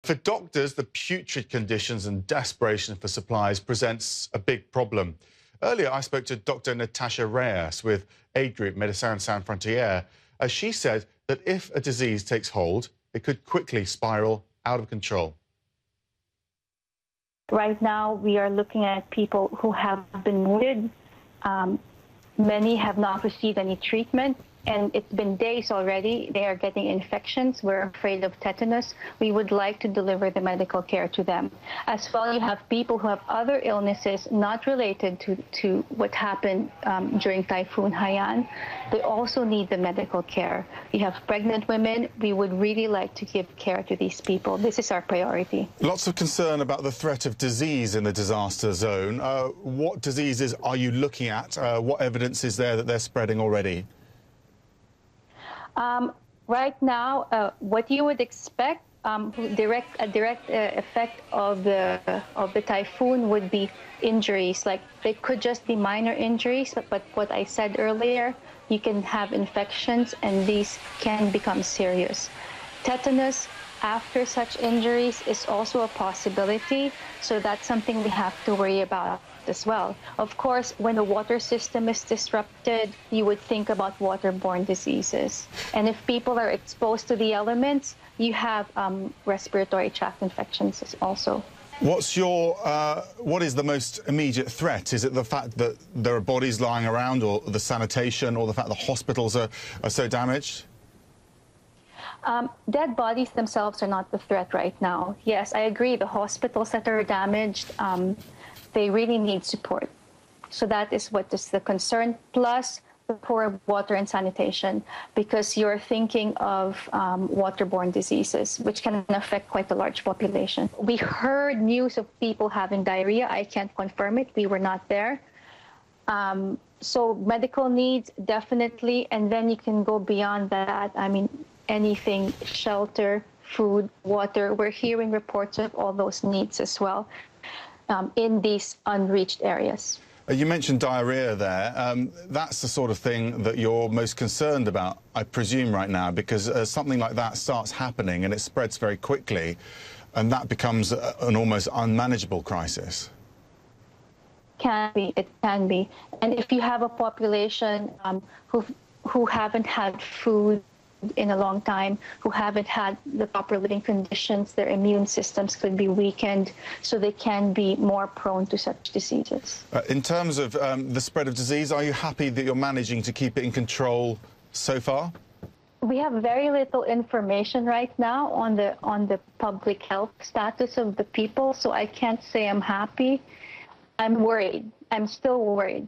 For doctors, the putrid conditions and desperation for supplies presents a big problem. Earlier, I spoke to Dr. Natasha Reyes with aid group Médecins Sans Frontières, as she said that if a disease takes hold, it could quickly spiral out of control. Right now, we are looking at people who have been wounded. Many have not received any treatment, and it's been days already. They are getting infections. We're afraid of tetanus. We would like to deliver the medical care to them. As well, you have people who have other illnesses not related to what happened during Typhoon Haiyan. They also need the medical care. We have pregnant women. We would really like to give care to these people. This is our priority. Lots of concern about the threat of disease in the disaster zone. What diseases are you looking at? What evidence is there that they're spreading already? Right now, what you would expect, a direct effect of the typhoon would be injuries. Like, they could just be minor injuries, but what I said earlier, you can have infections and these can become serious. Tetanus after such injuries is also a possibility, so that's something we have to worry about as well. Of course, when the water system is disrupted, you would think about waterborne diseases. And if people are exposed to the elements, you have respiratory tract infections also. What is the most immediate threat? Is it the fact that there are bodies lying around, or the sanitation, or the fact the hospitals are so damaged? Dead bodies themselves are not the threat right now. Yes, I agree. The hospitals that are damaged, they really need support. So that is what is the concern, plus the poor water and sanitation, because you're thinking of waterborne diseases, which can affect quite a large population. We heard news of people having diarrhea. I can't confirm it. We were not there. So medical needs, definitely. And then you can go beyond that. I mean, anything, shelter, food, water. We're hearing reports of all those needs as well in these unreached areas. You mentioned diarrhea there. That's the sort of thing that you're most concerned about, I presume, right now, because something like that starts happening and it spreads very quickly, and that becomes an almost unmanageable crisis. It can be. And if you have a population who haven't had food in a long time, who haven't had the proper living conditions, their immune systems could be weakened, so they can be more prone to such diseases. In terms of the spread of disease, are you happy that you're managing to keep it in control so far? We have very little information right now on the public health status of the people, so I can't say I'm happy. I'm worried. I'm still worried.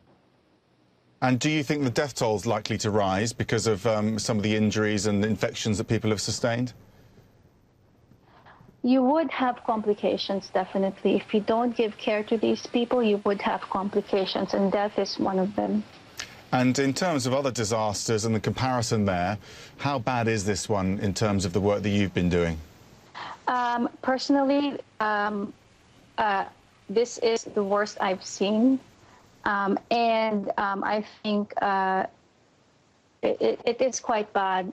And do you think the death toll is likely to rise because of some of the injuries and infections that people have sustained? You would have complications, definitely. If you don't give care to these people, you would have complications, and death is one of them. And in terms of other disasters and the comparison there, how bad is this one in terms of the work that you've been doing? Personally, this is the worst I've seen. I think it is quite bad.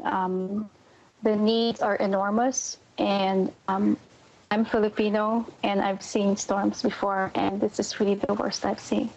The needs are enormous, and I'm Filipino, and I've seen storms before, and this is really the worst I've seen.